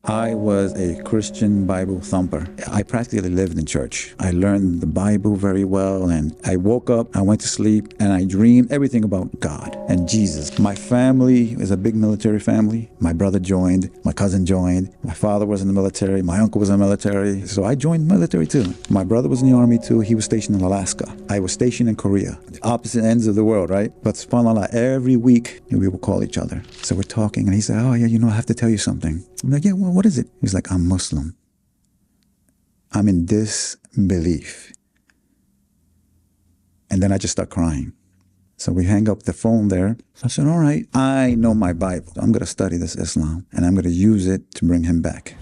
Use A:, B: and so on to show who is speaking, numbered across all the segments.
A: I was a Christian Bible thumper. I practically lived in church. I learned the Bible very well, and I woke up, I went to sleep, and I dreamed everything about God and Jesus. My family is a big military family. My brother joined, my cousin joined, my father was in the military, my uncle was in the military, so I joined the military too. My brother was in the army too. He was stationed in Alaska. I was stationed in Korea, the opposite ends of the world, right? But subhanAllah, every week we would call each other. So we're talking, and he said, "Oh yeah, I have to tell you something." I'm like, "Yeah, well, what is it?" He's like, "I'm Muslim. I'm in disbelief." And then I just start crying. So we hang up the phone there. So I said, "All right, I know my Bible. I'm going to study this Islam, and I'm going to use it to bring him back."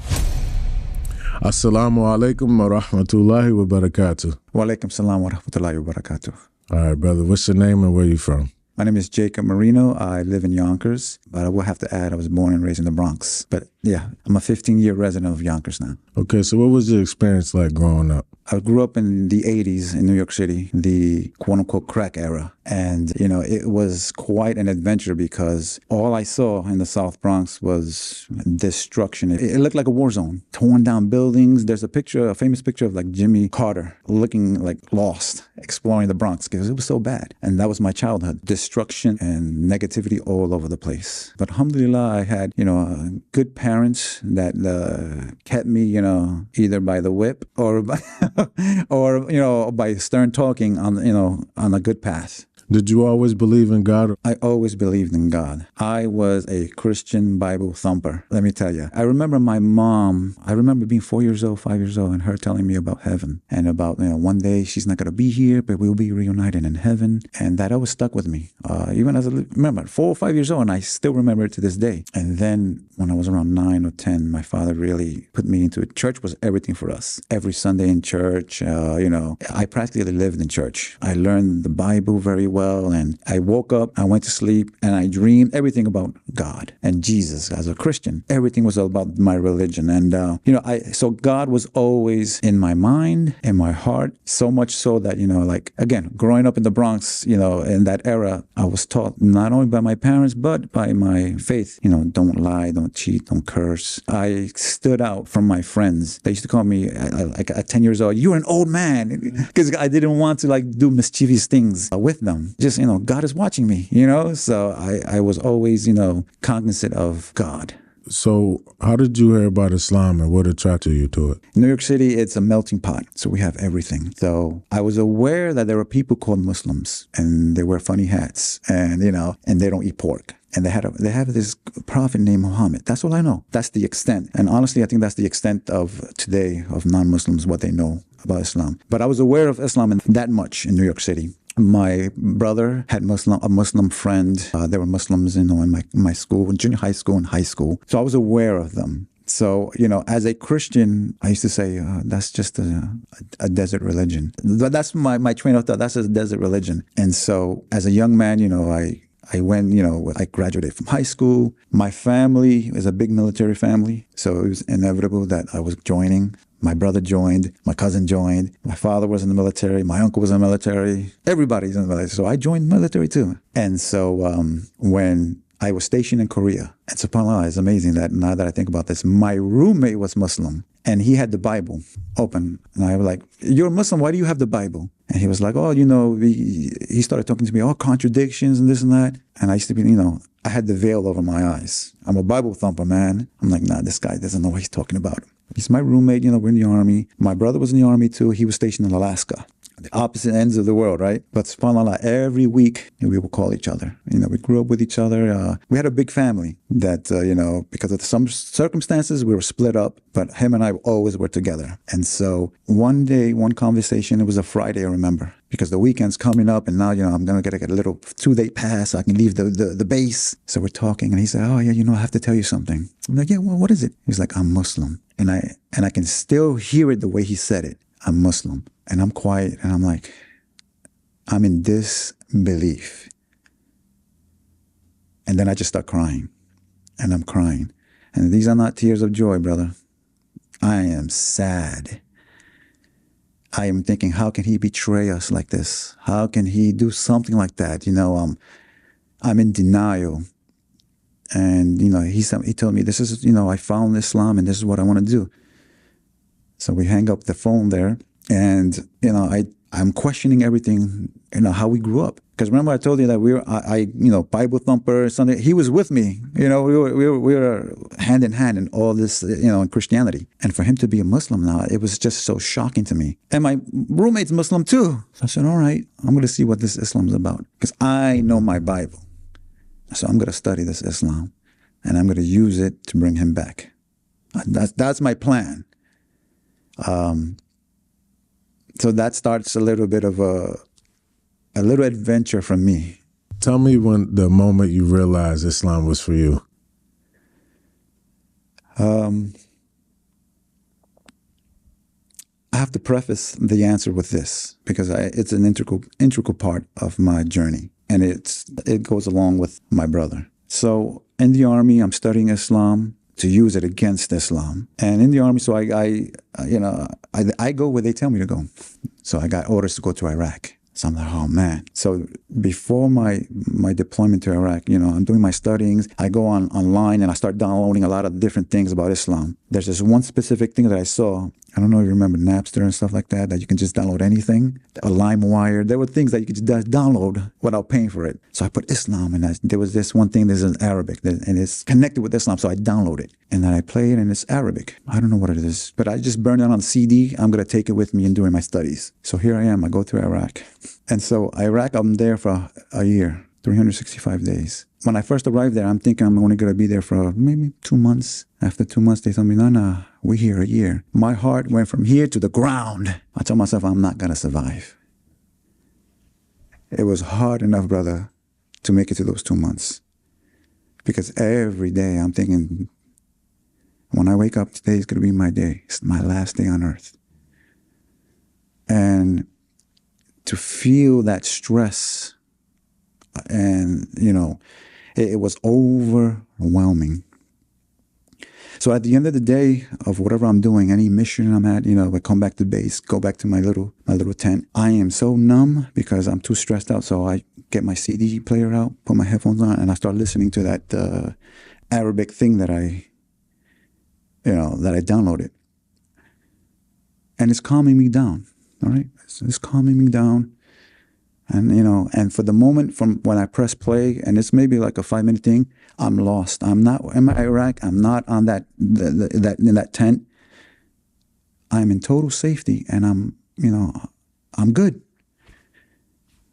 B: Assalamu alaikum wa rahmatullahi wa barakatuh.
A: Wa alaikum salam wa rahmatullahi wa barakatuh.
B: All right, brother. What's your name and where you from?
A: My name is Jacob Marino. I live in Yonkers, but I will have to add I was born and raised in the Bronx. But yeah, I'm a 15-year resident of Yonkers now.
B: Okay, so what was your experience like growing up?
A: I grew up in the 80s in New York City, the quote-unquote crack era. And, it was quite an adventure because all I saw in the South Bronx was destruction. It looked like a war zone. Torn down buildings. There's a famous picture of like Jimmy Carter looking like lost, exploring the Bronx because it was so bad. And that was my childhood. Destruction and negativity all over the place. But alhamdulillah, I had, good parents that kept me, either by the whip or by, by stern talking on a good path.
B: Did you always believe in God?
A: I always believed in God. I was a Christian Bible thumper, let me tell you. I remember my mom, being 5 years old, and her telling me about heaven and about, one day she's not going to be here, but we'll be reunited in heaven. And that always stuck with me. Even as remember, 4 or 5 years old, and I still remember it to this day. And then when I was around 9 or 10, my father really put me into it. Church was everything for us. Every Sunday in church, I practically lived in church. I learned the Bible very well, and I woke up, I went to sleep, and I dreamed everything about God and Jesus. As a Christian, everything was all about my religion. And, so God was always in my mind, in my heart, so much so that, again, growing up in the Bronx, in that era, I was taught not only by my parents, but by my faith, don't lie, don't cheat, don't curse. I stood out from my friends. They used to call me, at 10 years old, "You're an old man," because I didn't want to do mischievous things with them. Just, God is watching me, So I was always, cognizant of God.
B: So how did you hear about Islam and what attracted you to it?
A: New York City, it's a melting pot. So we have everything. So I was aware that there were people called Muslims, and they wear funny hats, and, and they don't eat pork. And they have this prophet named Muhammad. That's all I know. That's the extent. And honestly, I think that's the extent of today of non-Muslims, what they know about Islam. But I was aware of Islam that much in New York City. My brother had a Muslim friend. There were Muslims, in my school, in junior high school and high school. So I was aware of them. So, as a Christian, I used to say, that's just a desert religion. That's my train of thought. That's a desert religion. And so as a young man, I went, I graduated from high school. My family is a big military family. So it was inevitable that I was joining. My brother joined, my cousin joined, my father was in the military, my uncle was in the military, everybody's in the military. So I joined the military too. And so when I was stationed in Korea, and subhanAllah, it's amazing that now that I think about this, my roommate was Muslim and he had the Bible open. And I was like, "You're a Muslim, why do you have the Bible?" And he was like, "Oh, he started talking to me, all contradictions and this and that." And I used to be, I had the veil over my eyes. I'm a Bible thumper, man. I'm like, nah, this guy doesn't know what he's talking about. He's my roommate, we're in the army. My brother was in the army too. He was stationed in Alaska, the opposite ends of the world, right? But subhanAllah, every week we would call each other. We grew up with each other. We had a big family that, because of some circumstances, we were split up, but him and I always were together. And so one day, one conversation, it was a Friday, I remember, because the weekend's coming up and now, I'm going to get a little 2-day pass so I can leave the base. So we're talking and he said, "Oh yeah, I have to tell you something." I'm like, "Yeah, well, what is it?" He's like, "I'm Muslim." And I can still hear it the way he said it. "I'm Muslim." And I'm quiet and I'm like, I'm in disbelief. And then I just start crying and I'm crying. And these are not tears of joy, brother. I am sad. I am thinking, how can he betray us like this? How can he do something like that? I'm in denial. And, he told me, this is, I found Islam and this is what I want to do. So we hang up the phone there, and, I'm questioning everything, how we grew up. Because remember I told you that Bible thumper, something. He was with me, we were hand in hand in all this, in Christianity. And for him to be a Muslim now, it was just so shocking to me. And my roommate's Muslim too. So I said, all right, I'm going to see what this Islam is about. Because I know my Bible. So I'm going to study this Islam, and I'm going to use it to bring him back. That's my plan. So that starts a little bit of a little adventure for me.
B: Tell me when the moment you realized Islam was for you.
A: I have to preface the answer with this because it's an integral part of my journey, and it goes along with my brother. So in the Army, I'm studying Islam to use it against Islam. And in the Army, so I go where they tell me to go. So I got orders to go to Iraq. So I'm like, oh man. So before my deployment to Iraq, I'm doing my studyings. I go online and I start downloading a lot of different things about Islam. There's this one specific thing that I saw. I don't know if you remember Napster and stuff like that you can just download anything. Or LimeWire. There were things that you could just download without paying for it. So I put Islam, and there was this one thing that's in Arabic, and it's connected with Islam. So I download it, and then I play it, and it's Arabic. I don't know what it is, but I just burned it on CD. I'm going to take it with me and during my studies. So here I am. I go to Iraq. And so Iraq, I'm there for a year, 365 days. When I first arrived there, I'm thinking I'm only going to be there for maybe 2 months. After 2 months, they told me, no, we're here a year. My heart went from here to the ground. I told myself, I'm not going to survive. It was hard enough, brother, to make it to those 2 months. Because every day I'm thinking, when I wake up, today is going to be my day. It's my last day on earth. And to feel that stress, and, it was overwhelming. So at the end of the day of whatever I'm doing, any mission I'm at, I come back to base, go back to my little tent. I am so numb because I'm too stressed out. So I get my CD player out, put my headphones on, and I start listening to that Arabic thing that I downloaded. And it's calming me down. All right. It's calming me down. And, and for the moment from when I press play, and it's maybe like a 5-minute thing, I'm lost. I'm not in Iraq. I'm not on in that tent. I'm in total safety, and I'm good.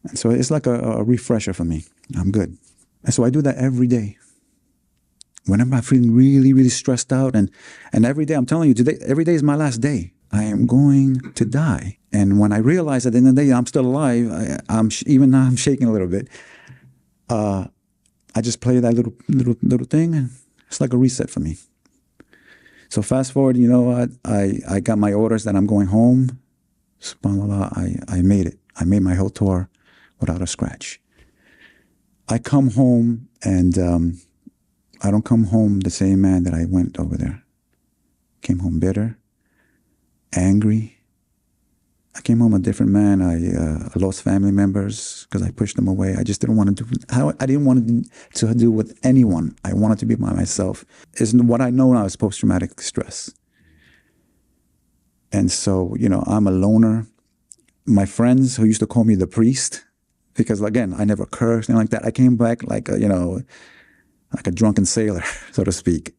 A: And so it's like a refresher for me. I'm good. And so I do that every day. Whenever I'm feeling really, really stressed out, and every day, I'm telling you, today, every day is my last day. I am going to die. And when I realize at the end of the day I'm still alive, even now I'm shaking a little bit. I just play that little thing, and it's like a reset for me. So fast forward, I got my orders that I'm going home. SubhanAllah, I made it. I made my whole tour without a scratch. I come home, and I don't come home the same man that I went over there. Came home bitter, angry. I came home a different man. I lost family members because I pushed them away. I just didn't want to do. I didn't want to do with anyone. I wanted to be by myself. Isn't what I know now is post-traumatic stress. And so, I'm a loner. My friends who used to call me the priest, because again, I never cursed, anything like that. I came back like a drunken sailor, so to speak.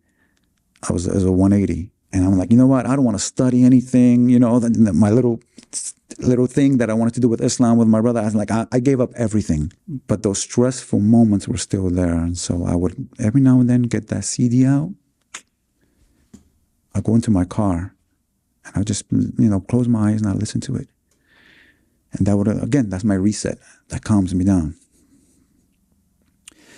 A: I was a 180. And I'm like, you know what? I don't want to study anything. My little thing that I wanted to do with Islam with my brother. I was like, I gave up everything. But those stressful moments were still there. And so I would every now and then get that CD out. I go into my car, and I just, close my eyes and I listen to it. And that would, again, that's my reset. That calms me down.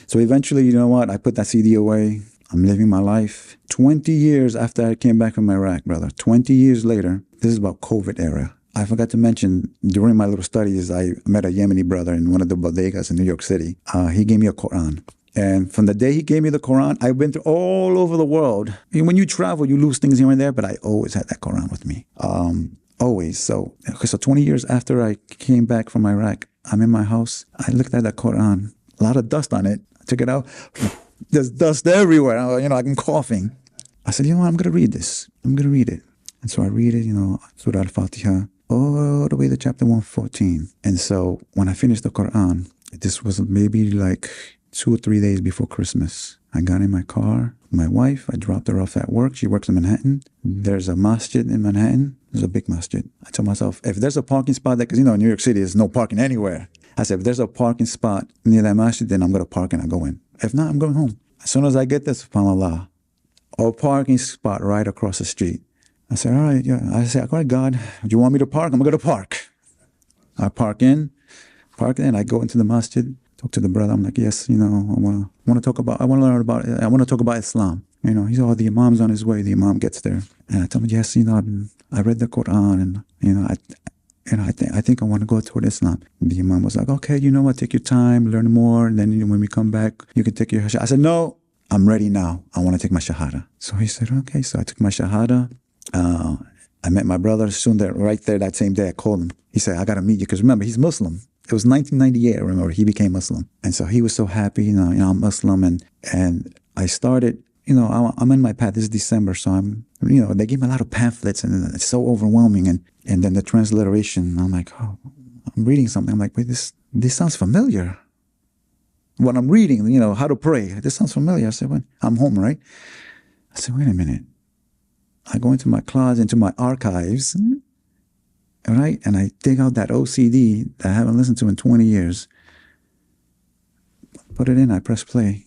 A: So eventually, you know what? I put that CD away. I'm living my life. 20 years after I came back from Iraq, brother, 20 years later, this is about COVID era. I forgot to mention, during my little studies, I met a Yemeni brother in one of the bodegas in New York City. He gave me a Quran. And from the day he gave me the Quran, I've been through all over the world. When you travel, you lose things here and there, but I always had that Quran with me. Always. So 20 years after I came back from Iraq, I'm in my house. I looked at that Quran, a lot of dust on it. I took it out. There's dust everywhere. I'm coughing. I said, you know what? I'm going to read this. I'm going to read it. And so I read it, Surah Al-Fatiha, all the way to chapter 114. And so when I finished the Quran, this was maybe like 2 or 3 days before Christmas. I got in my car, my wife, I dropped her off at work. She works in Manhattan. There's a masjid in Manhattan. There's a big masjid. I told myself, if there's a parking spot there, because in New York City, there's no parking anywhere. I said, if there's a parking spot near that masjid, then I'm going to park and I go in. If not, I'm going home. As soon as I get there, subhanAllah, a parking spot right across the street. I said, all right, yeah. I said, all right, God, do you want me to park? I'm going to park. I park in, I go into the masjid, talk to the brother. I'm like, yes, I want to talk about, I want to learn about, I want to talk about Islam. He said, oh, the Imam's on his way. The Imam gets there. And I told him, yes, I read the Quran and, I think I want to go toward Islam. The Imam was like, okay, you know what, take your time, learn more. And then when we come back, you can take your shahada. I said, no, I'm ready now. I want to take my shahada. So he said, okay. So I took my shahada. I met my brother soon there, right there that same day. I called him. He said, I got to meet you. Because remember, he's Muslim. It was 1998, I remember. He became Muslim. And so he was so happy, I'm Muslim. And I started, I'm in my path. This is December. So they gave me a lot of pamphlets and it's so overwhelming. And then the transliteration, I'm like, oh, I'm reading something. I'm like, wait, this sounds familiar. When I'm reading, how to pray, this sounds familiar. I said, well, I'm home, right? I said, wait a minute. I go into my closet, into my archives, right? And I dig out that OCD that I haven't listened to in 20 years. Put it in, I press play.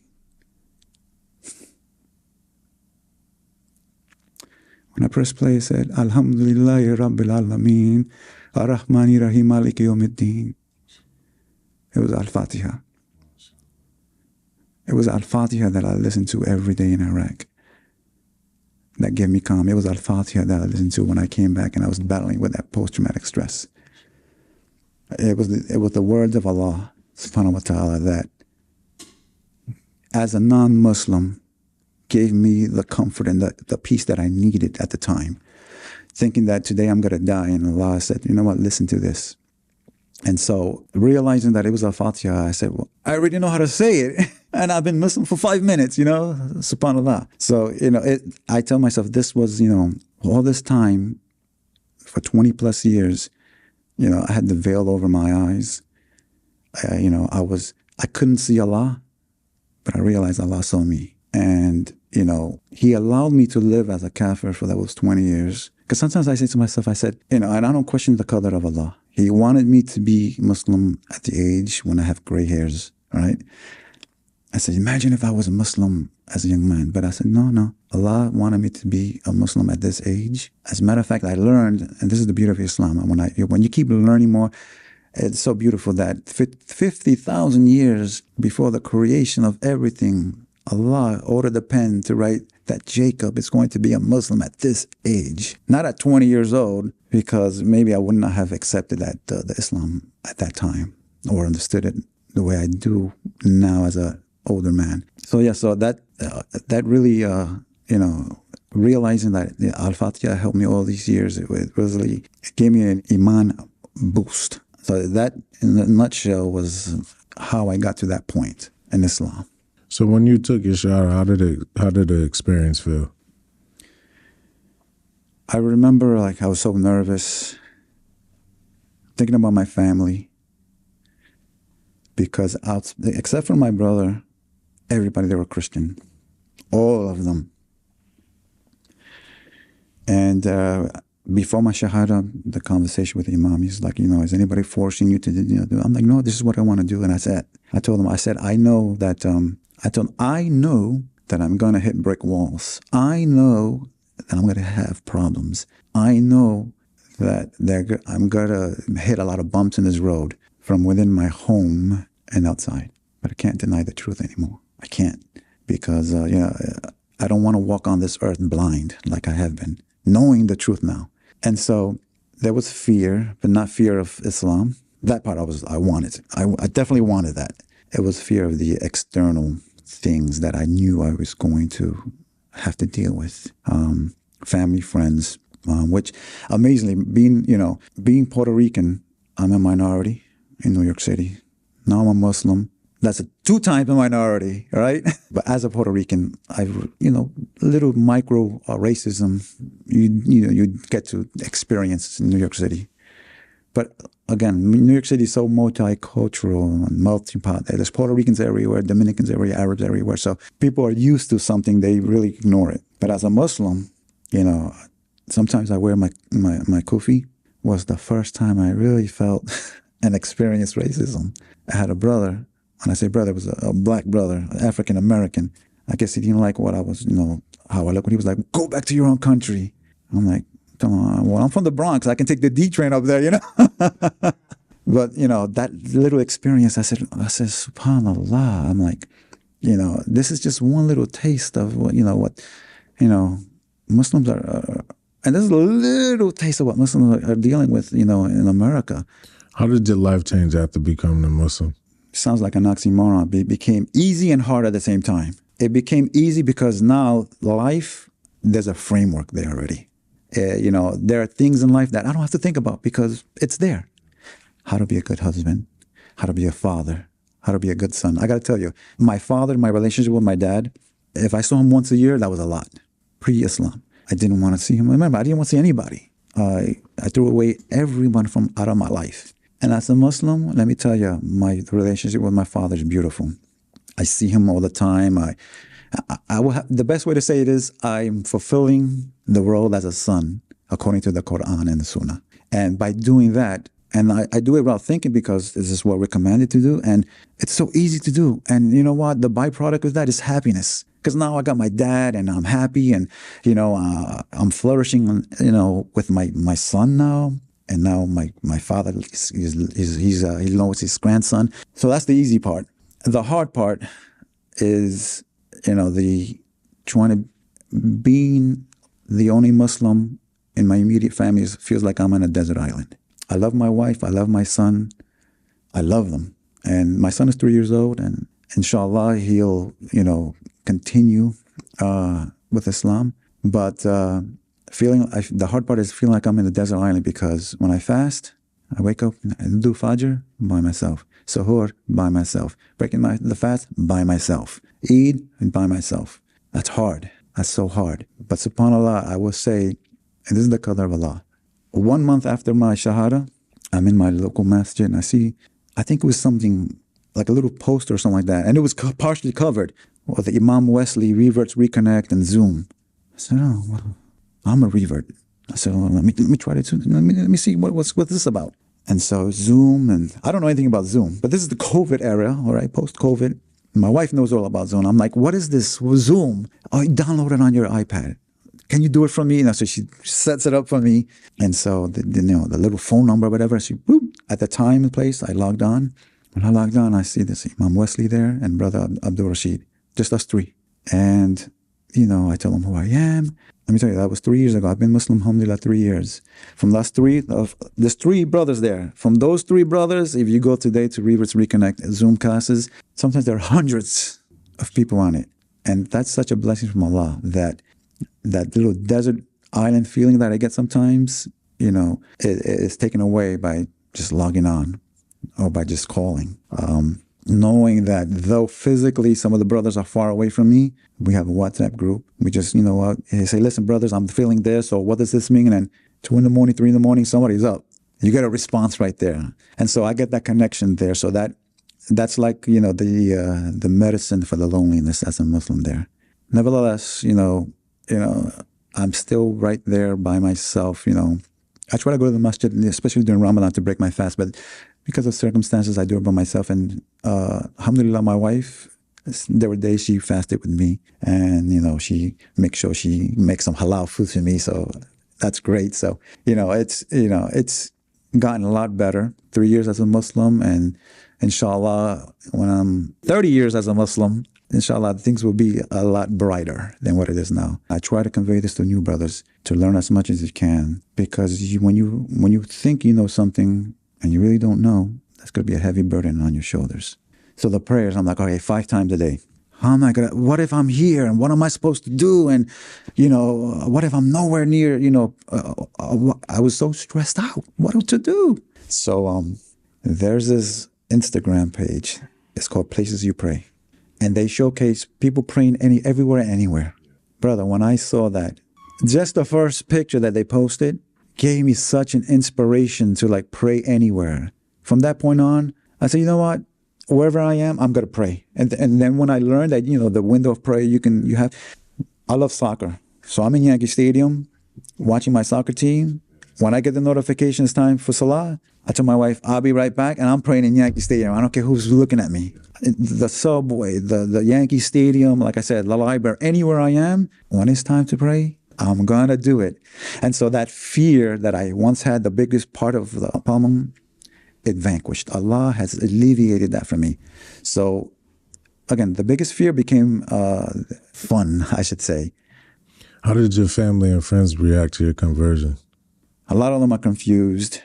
A: When I press play, it said, Alhamdulillahi Rabbil Alameen, Ar-Rahmani Rahim Maliki Yawmiddin. It was Al-Fatiha. It was Al-Fatiha that I listened to every day in Iraq. That gave me calm. It was Al-Fatiha that I listened to when I came back and I was battling with that post-traumatic stress. It was the words of Allah, subhanahu wa ta'ala, that as a non-Muslim gave me the comfort and the peace that I needed at the time. Thinking that today I'm going to die, and Allah said, you know what, listen to this. And so realizing that it was Al-Fatiha, I said, well, I already know how to say it. And I've been Muslim for 5 minutes, subhanAllah. So, I tell myself this was, all this time for 20 plus years, I had the veil over my eyes. I couldn't see Allah, but I realized Allah saw me. And, He allowed me to live as a kafir for those 20 years. Because sometimes I say to myself, I said, and I don't question the qadr of Allah. He wanted me to be Muslim at the age when I have gray hairs, right? I said, imagine if I was a Muslim as a young man. But I said, no. Allah wanted me to be a Muslim at this age. As a matter of fact, I learned, and this is the beauty of Islam, when you keep learning more, it's so beautiful that 50,000 years before the creation of everything, Allah ordered the pen to write that Jacob is going to be a Muslim at this age. Not at 20 years old, because maybe I would not have accepted that the Islam at that time or understood it the way I do now as an older man. So that really, realizing that Al-Fatiha helped me all these years, it really gave me an iman boost. So that, in a nutshell, was how I got to that point in Islam.
B: So when you took your shower, how did the experience feel?
A: I remember I was so nervous, thinking about my family, because except for my brother, everybody, they were Christian, all of them. And before my shahada, the conversation with the imam, he's like, is anybody forcing you to do? I'm like, no, this is what I want to do. And I told him, I know that I'm going to hit brick walls. I know that I'm going to have problems. I know that I'm going to hit a lot of bumps in this road from within my home and outside. But I can't deny the truth anymore. I can't, because, I don't want to walk on this earth blind like I have been, knowing the truth now. And so there was fear, but not fear of Islam. That part I wanted. I definitely wanted that. It was fear of the external things that I knew I was going to have to deal with. Family, friends, which amazingly, being Puerto Rican, I'm a minority in New York City. Now I'm a Muslim. That's a 2 times a minority, right? But as a Puerto Rican, little micro racism, you get to experience in New York City. But again, New York City is so multicultural and melting pot. There's Puerto Ricans everywhere, Dominicans everywhere, Arabs everywhere. So people are used to something, they really ignore it. But as a Muslim, sometimes I wear my kufi. Was the first time I really felt and experienced racism. I had a brother. When I say brother, it was a black brother, African American. I guess he didn't like what I was, how I looked. He was like, "Go back to your own country." I'm like, "Come on, well, I'm from the Bronx. I can take the D train up there, But, that little experience, I said, SubhanAllah. I'm like, this is just one little taste of what Muslims are, and this is a little taste of what Muslims are dealing with, in America.
B: How did your life change after becoming a Muslim?
A: Sounds like an oxymoron. It became easy and hard at the same time. It became easy because now life, there's a framework there already. There are things in life that I don't have to think about because it's there. How to be a good husband, how to be a father, how to be a good son. I got to tell you, my father, my relationship with my dad, if I saw him once a year, that was a lot. Pre-Islam. I didn't want to see him. Remember, I didn't want to see anybody. I threw away everyone from out of my life. And as a Muslim, let me tell you, my relationship with my father is beautiful. I see him all the time. I will have, the best way to say it is I'm fulfilling the role as a son according to the Quran and the Sunnah. And by doing that, and I do it without thinking because this is what we're commanded to do. And it's so easy to do. And you know what? The byproduct of that is happiness. Because now I got my dad and I'm happy and, I'm flourishing, with my son now. And now my father, he knows his grandson. So that's the easy part. The hard part is, being the only Muslim in my immediate family feels like I'm on a desert island. I love my wife. I love my son. I love them. And my son is 3 years old and inshallah, he'll, continue with Islam. But the hard part is feeling like I'm in the desert island because when I fast, I wake up and do Fajr by myself. Suhoor by myself. Breaking the fast by myself. Eid by myself. That's hard. That's so hard. But subhanAllah, I will say, and this is the qadr of Allah. 1 month after my Shahada, I'm in my local masjid and I think it was something like a little poster or something like that. And it was partially covered with the Imam Wesley Reverts Reconnect and Zoom. I said, oh, well, I'm a revert. I said, well, let me try to, let me see what's this about. And so Zoom, and I don't know anything about Zoom, but this is the COVID era, all right, post-COVID. My wife knows all about Zoom. I'm like, what is this Zoom? Oh, you download it on your iPad. Can you do it for me? And so she sets it up for me. And so the little phone number or whatever, she boop, at the time and place, I logged on. When I logged on, I see this Imam Wesley there and Brother Abdul Rashid, just us three. And, I tell them who I am. Let me tell you, that was 3 years ago. I've been Muslim, alhamdulillah, 3 years. From last there's 3 brothers there. From those 3 brothers, if you go today to Reverts Reconnect Zoom classes, sometimes there are hundreds of people on it. And that's such a blessing from Allah that little desert island feeling that I get sometimes, it's taken away by just logging on or by just calling. Knowing that though physically some of the brothers are far away from me, we have a WhatsApp group. We just, say, listen, brothers, I'm feeling this, or what does this mean? And then 2 in the morning, 3 in the morning, somebody's up. You get a response right there. And so I get that connection there. So that's like, the medicine for the loneliness as a Muslim there. Nevertheless, I'm still right there by myself, I try to go to the masjid, especially during Ramadan, to break my fast, but because of circumstances, I do it by myself. And alhamdulillah, my wife, there were days she fasted with me, and she makes sure she makes some halal food for me. So that's great. So it's gotten a lot better. 3 years as a Muslim, and inshallah, when I'm 30 years as a Muslim, inshallah, things will be a lot brighter than what it is now. I try to convey this to new brothers, to learn as much as you can, because when you think you know something and you really don't know, that's going to be a heavy burden on your shoulders. So the prayers, I'm like, okay, 5 times a day. How am I going to, what if I'm here and what am I supposed to do? And, what if I'm nowhere near, I was so stressed out. What to do? So there's this Instagram page It's called Places You Pray. And they showcase people praying everywhere and anywhere. Brother, when I saw that, just the first picture that they posted gave me such an inspiration to like pray anywhere. From that point on, I said, you know what? Wherever I am, I'm going to pray. And then when I learned that, the window of prayer I love soccer. So I'm in Yankee Stadium watching my soccer team. When I get the notification it's time for Salah, I tell my wife, I'll be right back, and I'm praying in Yankee Stadium. I don't care who's looking at me. The subway, the Yankee Stadium, like I said, the library, anywhere I am, when it's time to pray, I'm going to do it. And so that fear that I once had, the biggest part of the problem, it vanquished. Allah has alleviated that for me. So again, the biggest fear became fun, I should say.
B: How did your family and friends react to your conversion?
A: A lot of them are confused.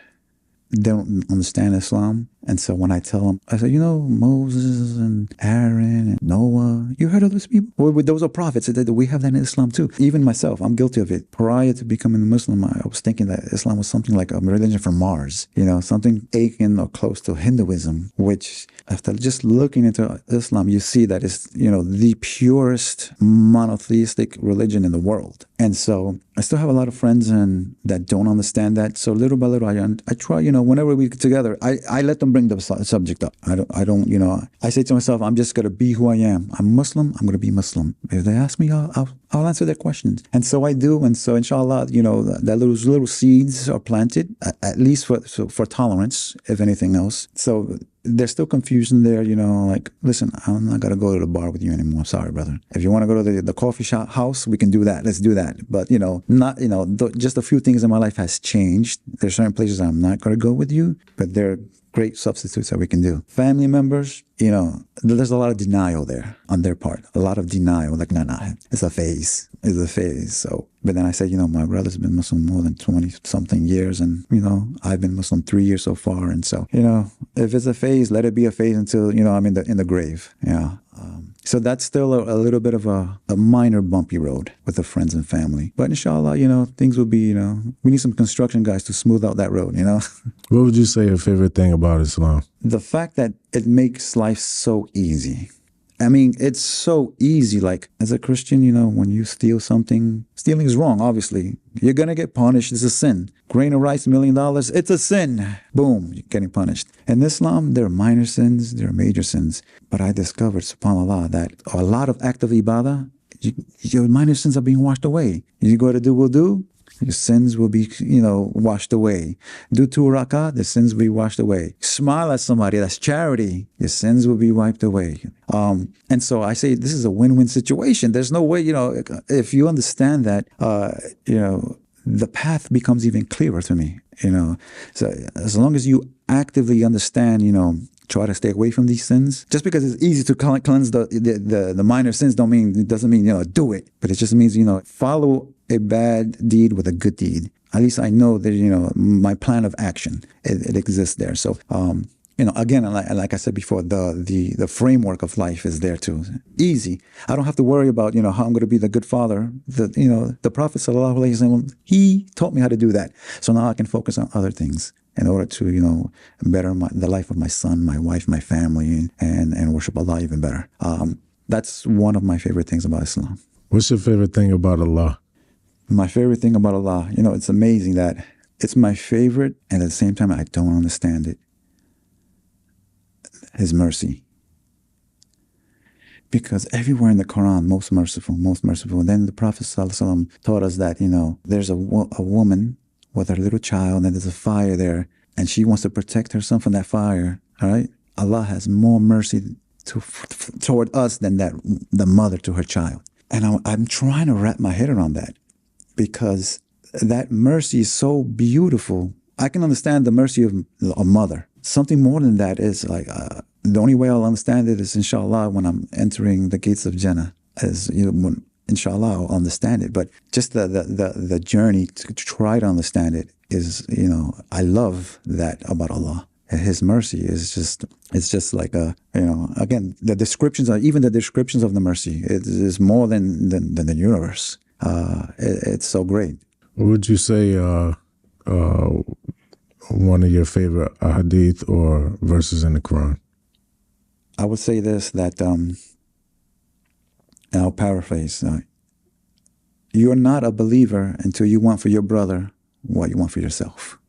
A: They don't understand Islam. And so when I tell them, I say, Moses and Aaron and Noah, you heard of those people? Well, those are prophets. We have that in Islam too. Even myself, I'm guilty of it. Prior to becoming a Muslim, I was thinking that Islam was something like a religion from Mars, something akin or close to Hinduism, which after just looking into Islam, you see that it's, the purest monotheistic religion in the world. And so I still have a lot of friends that don't understand that. So little by little, I try, whenever we get together, I let them bring the subject up. I don't, I say to myself, I'm just going to be who I am. I'm Muslim, I'm going to be Muslim. If they ask me, I'll answer their questions. And so I do. And so inshallah, that little seeds are planted, at least for tolerance, if anything else. So there's still confusion there, like, listen, I'm not going to go to the bar with you anymore. Sorry, brother. If you want to go to the coffee shop house, we can do that. Let's do that. But, just a few things in my life has changed. There's certain places I'm not going to go with you, but there are great substitutes that we can do. Family members, there's a lot of denial there on their part. A lot of denial. Like, no, it's a phase. It's a phase. So, but then I said, my brother's been Muslim more than 20-something years. And, I've been Muslim 3 years so far. And so, if it's a phase, let it be a phase until, I'm in the grave. Yeah. So that's still a little bit of a minor bumpy road with the friends and family. But inshallah, things will be, we need some construction guys to smooth out that road,
B: What would you say your favorite thing about Islam?
A: The fact that it makes life so easy. I mean, it's so easy. Like, as a Christian, when you steal something, stealing is wrong, obviously. You're going to get punished. It's a sin. Grain of rice, $1 million, it's a sin. Boom, you're getting punished. In Islam, there are minor sins, there are major sins. But I discovered, subhanAllah, that a lot of acts of ibadah, your minor sins are being washed away. You go to do wudu, your sins will be, washed away. Do 2 rak'ah, the sins will be washed away. Smile at somebody, that's charity. Your sins will be wiped away. And so I say this is a win-win situation. There's no way, if you understand that, the path becomes even clearer to me, So as long as you actively understand, try to stay away from these sins. Just because it's easy to cleanse the minor sins doesn't mean, do it. But it just means, follow a bad deed with a good deed. At least I know that, my plan of action, it exists there. So, again, like I said before, the framework of life is there too. Easy. I don't have to worry about, how I'm going to be the good father. The Prophet sallallahu alaihi wasallam, he taught me how to do that. So now I can focus on other things in order to, better the life of my son, my wife, my family, and worship Allah even better. That's one of my favorite things about Islam.
B: What's your favorite thing about Allah?
A: My favorite thing about Allah, it's amazing that it's my favorite, and at the same time, I don't understand it. His mercy. Because everywhere in the Quran, most merciful. And then the Prophet ﷺ taught us that, there's a woman with her little child, and there's a fire there, and she wants to protect her son from that fire, all right? Allah has more mercy toward us than the mother to her child. And I'm trying to wrap my head around that, because that mercy is so beautiful. I can understand the mercy of a mother. Something more than that is like, the only way I'll understand it is, inshallah, when I'm entering the gates of Jannah. When, inshallah, I'll understand it. But just the journey to try to understand it is, I love that about Allah. His mercy is just like again, the descriptions of the mercy, it is more than the universe. It's so great.
B: What would you say one of your favorite hadith or verses in the Quran?
A: I would say this, that, and I'll paraphrase, you're not a believer until you want for your brother what you want for yourself.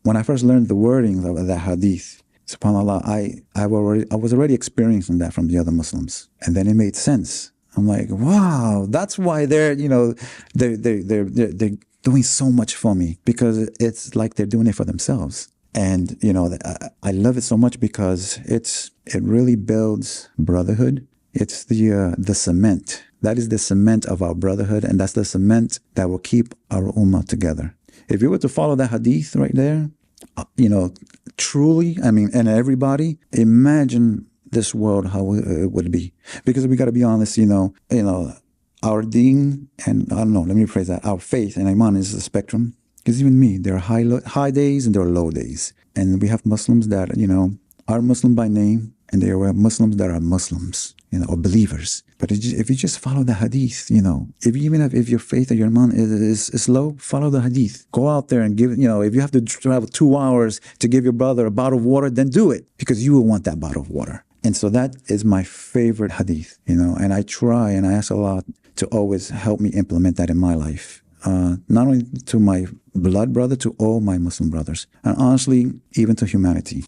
A: When I first learned the wording of that hadith, subhanAllah, I was already experiencing that from the other Muslims. And then it made sense. I'm like, wow, that's why they're doing so much for me, because it's like they're doing it for themselves. And, I love it so much because it really builds brotherhood. It's the cement. That is the cement of our brotherhood, and that's the cement that will keep our ummah together. If you were to follow that hadith right there, truly, and everybody, imagine this world, how it would be. Because we got to be honest, our deen, and I don't know, let me rephrase that, our faith and iman is a spectrum. Because even me, there are high days and there are low days. And we have Muslims that, are Muslim by name, and there are Muslims that are Muslims, or believers. But if you just follow the hadith, if your faith or your iman is low, follow the hadith. Go out there and give, if you have to travel 2 hours to give your brother a bottle of water, then do it, because you will want that bottle of water. And so that is my favorite hadith, and I try and I ask Allah to always help me implement that in my life. Not only to my blood brother, to all my Muslim brothers, and honestly, even to humanity.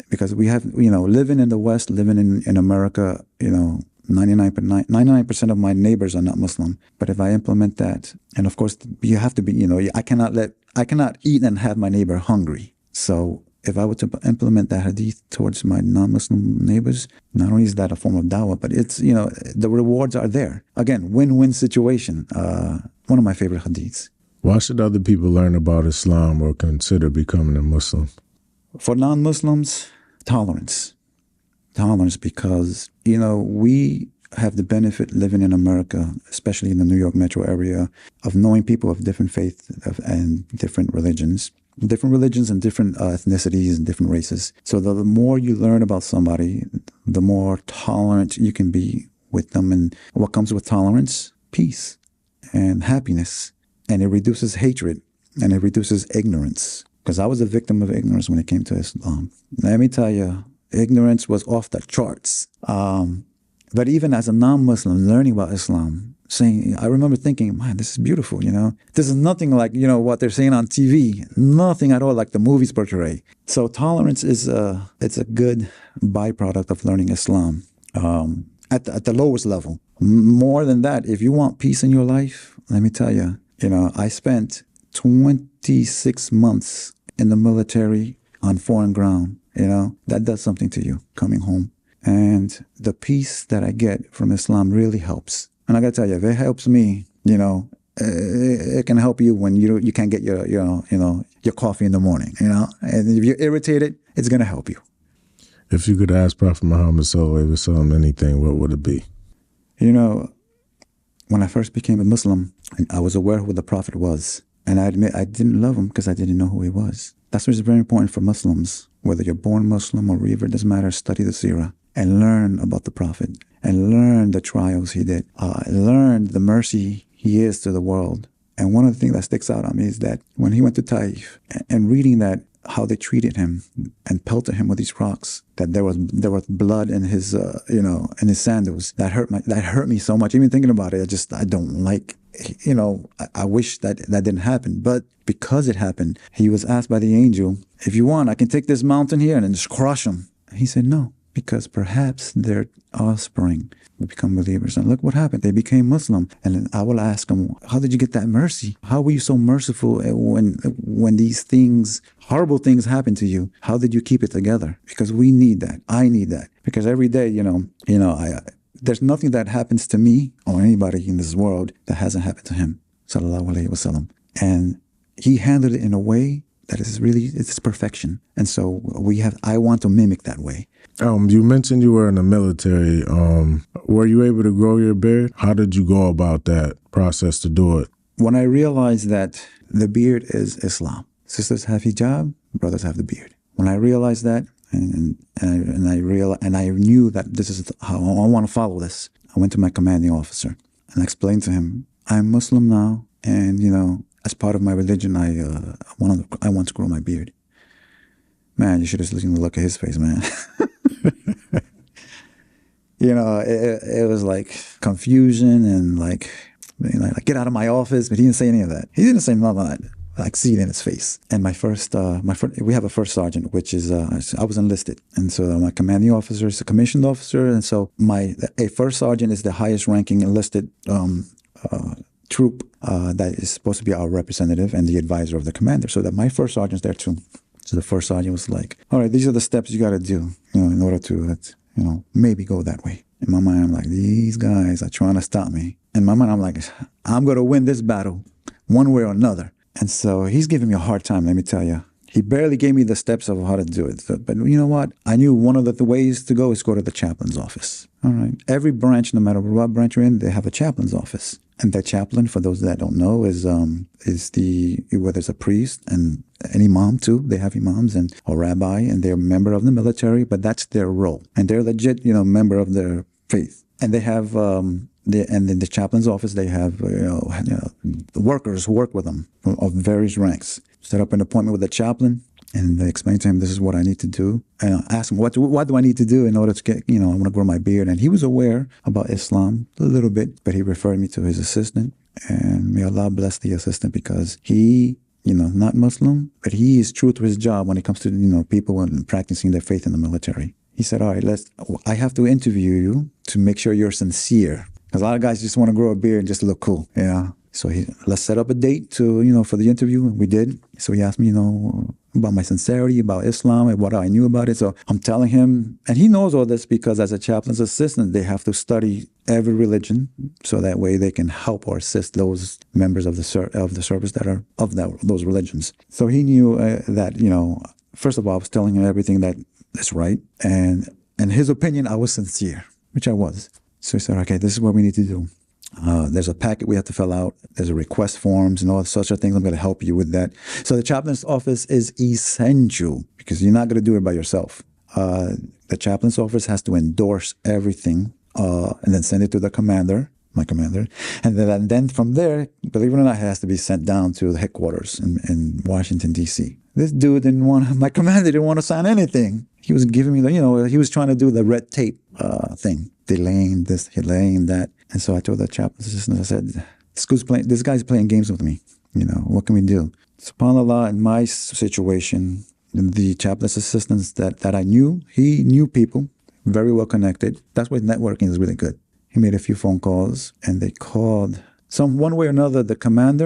A: Because we have, living in the West, living in America, 99% of my neighbors are not Muslim. But if I implement that, and of course, you have to be, I cannot eat and have my neighbor hungry. So if I were to implement that hadith towards my non-Muslim neighbors, not only is that a form of dawah, but it's, the rewards are there. Again, win-win situation. One of my favorite hadiths.
B: Why should other people learn about Islam or consider becoming a Muslim?
A: For non-Muslims, tolerance. Tolerance, because, we have the benefit living in America, especially in the New York metro area, of knowing people of different faiths and different religions and different ethnicities and different races. So the more you learn about somebody, the more tolerant you can be with them. And what comes with tolerance? Peace and happiness. And it reduces hatred and it reduces ignorance. Because I was a victim of ignorance when it came to Islam. Let me tell you, ignorance was off the charts. But even as a non-Muslim learning about Islam, I remember thinking, man, this is beautiful, This is nothing like, what they're saying on TV. Nothing at all like the movies portray. So tolerance it's a good byproduct of learning Islam at the lowest level. More than that, if you want peace in your life, let me tell you, I spent 26 months in the military on foreign ground. That does something to you coming home. And the peace that I get from Islam really helps. And I got to tell you, if it helps me, it can help you when you can't get your coffee in the morning, And if you're irritated, it's going to help you.
B: If you could ask Prophet Muhammad sallallahu alaihi wasallam anything, what would it be?
A: When I first became a Muslim, I was aware who the Prophet was. And I admit I didn't love him because I didn't know who he was. That's why it's very important for Muslims, whether you're born Muslim or revert, doesn't matter, study the seerah and learn about the Prophet and learn the trials he did, learn the mercy he is to the world. And one of the things that sticks out on me is that when he went to Taif and reading that, how they treated him and pelted him with these rocks, that there was blood in his, in his sandals. That hurt me so much. Even thinking about it, I don't like, I wish that didn't happen. But because it happened, he was asked by the angel, if you want, I can take this mountain here and then just crush him. He said, no, because perhaps their offspring will become believers. And look what happened. They became Muslim. And I will ask them, how did you get that mercy? How were you so merciful when these things, horrible things happen to you? How did you keep it together? Because we need that. I need that. Because every day, there's nothing that happens to me or anybody in this world that hasn't happened to him, sallallahu alaihi wasallam. And he handled it in a way that is really, it's perfection. And so I want to mimic that way.
B: You mentioned you were in the military. Were you able to grow your beard? How did you go about that process to do it?
A: When I realized that the beard is Islam, sisters have hijab, brothers have the beard. When I realized that, and I knew that this is how I want to follow this, I went to my commanding officer and I explained to him, I'm Muslim now, and as part of my religion, I want to grow my beard. Man, you should have seen the look of his face, man. It was like confusion and like, get out of my office. But he didn't say any of that. He didn't say none of that. I could see it in his face. And we have a first sergeant, which is, I was enlisted. And so my commanding officer is a commissioned officer. And so a first sergeant is the highest ranking enlisted troop that is supposed to be our representative and the advisor of the commander. So that my first sergeant's there too. So the first sergeant was like, all right, these are the steps you got to do, in order to, maybe go that way. In my mind, I'm like, these guys are trying to stop me. In my mind, I'm like, I'm going to win this battle one way or another. And so he's giving me a hard time, let me tell you. He barely gave me the steps of how to do it. But you know what? I knew one of the ways to go is go to the chaplain's office. All right. Every branch, no matter what branch you're in, they have a chaplain's office. And the chaplain, for those that don't know, is whether it's a priest and an imam too. They have imams and a rabbi, and they're a member of the military, but that's their role. And they're legit, member of their faith. And they have, and in the chaplain's office, they have, workers who work with them of various ranks. Set up an appointment with the chaplain, and they explain to him, this is what I need to do. And I asked him, what do I need to do in order to get, I want to grow my beard. And he was aware about Islam a little bit, but he referred me to his assistant. And may Allah bless the assistant, because he, not Muslim, but he is true to his job when it comes to, people and practicing their faith in the military. He said, all right, I have to interview you to make sure you're sincere. Because a lot of guys just want to grow a beard and just look cool, So let's set up a date to, for the interview. And we did. So he asked me, about my sincerity, about Islam, and what I knew about it. So I'm telling him, and he knows all this because as a chaplain's assistant, they have to study every religion. So that way they can help or assist those members of the service that are of those religions. So he knew that, first of all, I was telling him everything that is right. And in his opinion, I was sincere, which I was. So he said, okay, this is what we need to do. There's a packet we have to fill out. There's a request forms and all such things. I'm going to help you with that. So the chaplain's office is essential because you're not going to do it by yourself. The chaplain's office has to endorse everything and then send it to the commander, my commander. And then from there, believe it or not, it has to be sent down to the headquarters in Washington, D.C. This dude my commander didn't want to sign anything. He was giving me he was trying to do the red tape thing, delaying this, delaying that. And so I told the chaplain's assistant, I said, this guy's playing games with me. What can we do? SubhanAllah, in my situation, the chaplain's assistants that I knew, he knew people, very well connected. That's why networking is really good. He made a few phone calls, and they called. One way or another,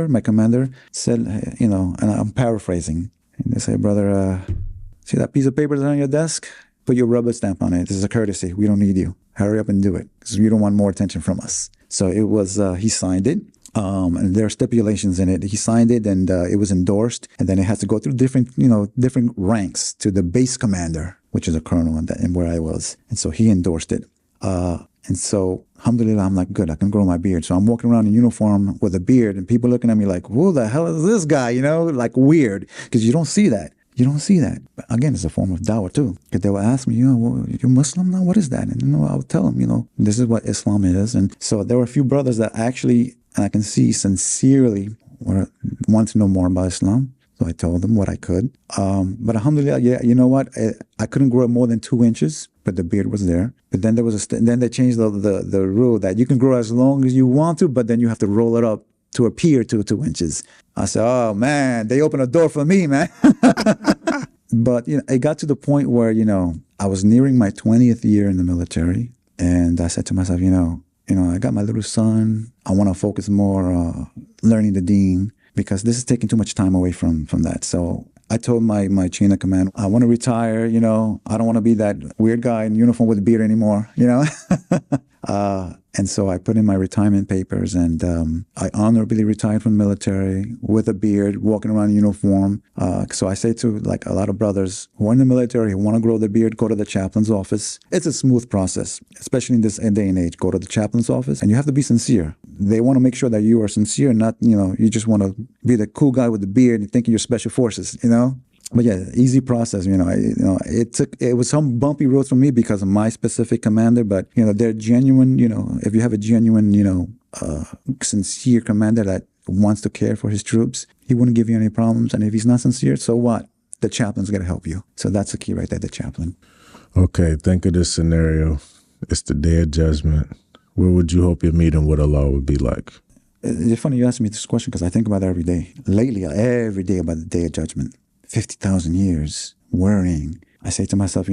A: my commander said, and I'm paraphrasing. And they say, brother, see that piece of paper that's on your desk? Put your rubber stamp on it. This is a courtesy. We don't need you. Hurry up and do it because we don't want more attention from us. So it was, he signed it. And there are stipulations in it. He signed it and it was endorsed. And then it has to go through different ranks to the base commander, which is a colonel and where I was. And so he endorsed it. And so, alhamdulillah, I'm like, good, I can grow my beard. So I'm walking around in uniform with a beard and people looking at me like, who the hell is this guy? Like weird because you don't see that. You don't see that. But again, it's a form of dawah too. Because they will ask me, you're Muslim now? What is that? And I would tell them, this is what Islam is. And so there were a few brothers that actually, and I can see sincerely, want to know more about Islam. So I told them what I could. But alhamdulillah, yeah, you know what? I couldn't grow more than 2 inches, but the beard was there. But then then they changed the rule that you can grow as long as you want to, but then you have to roll it up to appear to 2 inches. I said, oh man, they opened a door for me, man. But it got to the point where, I was nearing my 20th year in the military. And I said to myself, I got my little son. I want to focus more learning the deen because this is taking too much time away from that. So I told my chain of command, I want to retire, I don't want to be that weird guy in uniform with a beard anymore, And so I put in my retirement papers and I honorably retired from the military with a beard, walking around in uniform. So I say to like a lot of brothers who are in the military who want to grow their beard, go to the chaplain's office. It's a smooth process, especially in this day and age. Go to the chaplain's office and you have to be sincere. They want to make sure that you are sincere, not, you just want to be the cool guy with the beard and thinking you're special forces, But yeah, easy process. It was some bumpy roads for me because of my specific commander. But they're genuine. If you have a genuine, sincere commander that wants to care for his troops, he wouldn't give you any problems. And if he's not sincere, so what? The chaplain's going to help you. So that's the key right there, the chaplain.
B: Okay, think of this scenario. It's the day of judgment. Where would you hope your meeting with Allah would be like?
A: It's funny you ask me this question because I think about it every day. Lately, every day about the day of judgment. 50,000 years worrying. I say to myself, I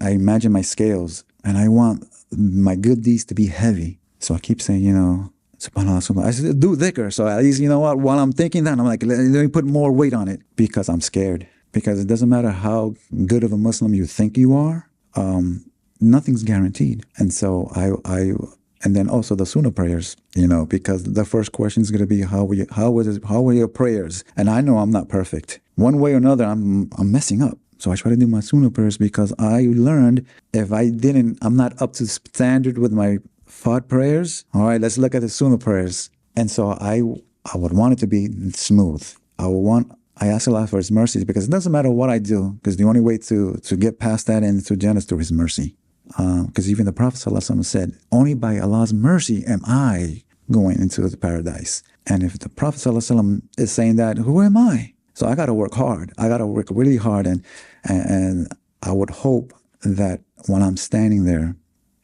A: imagine my scales and I want my good deeds to be heavy. So I keep saying, subhanAllah, subhanAllah. I said, do dhikr. So at least, while I'm thinking that, I'm like, let me put more weight on it because I'm scared. Because it doesn't matter how good of a Muslim you think you are, nothing's guaranteed. And so and then also the sunnah prayers, because the first question is going to be, how were your prayers? And I know I'm not perfect. One way or another, I'm messing up. So I try to do my sunnah prayers because I learned if I'm not up to standard with my fard prayers. All right, let's look at the sunnah prayers. And so I would want it to be smooth. I ask Allah for His mercy because it doesn't matter what I do, because the only way to get past that and to Jannah is through His mercy. Because even the Prophet ﷺ said, only by Allah's mercy am I going into the paradise. And if the Prophet ﷺ is saying that, who am I? So I got to work hard. I got to work really hard. And I would hope that when I'm standing there,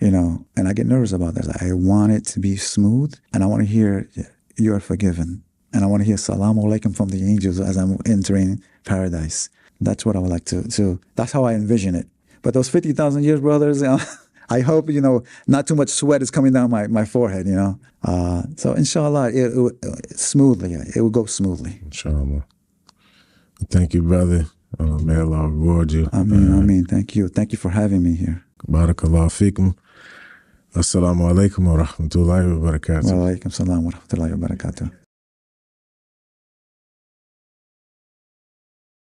A: and I get nervous about this, I want it to be smooth. And I want to hear, you're forgiven. And I want to hear Salaam Alaikum from the angels as I'm entering paradise. That's what I would like to that's how I envision it. But those 50,000 years, brothers, I hope, not too much sweat is coming down my forehead, So inshallah, it will go smoothly.
B: Inshallah. Thank you, brother. May Allah reward you.
A: Ameen. Thank you. Thank you for having me here.
B: Barakallahu feekum. Assalamu alaikum wa rahmatullahi wa barakatuh.
A: Wa alaikum salam wa rahmatullahi wa barakatuh.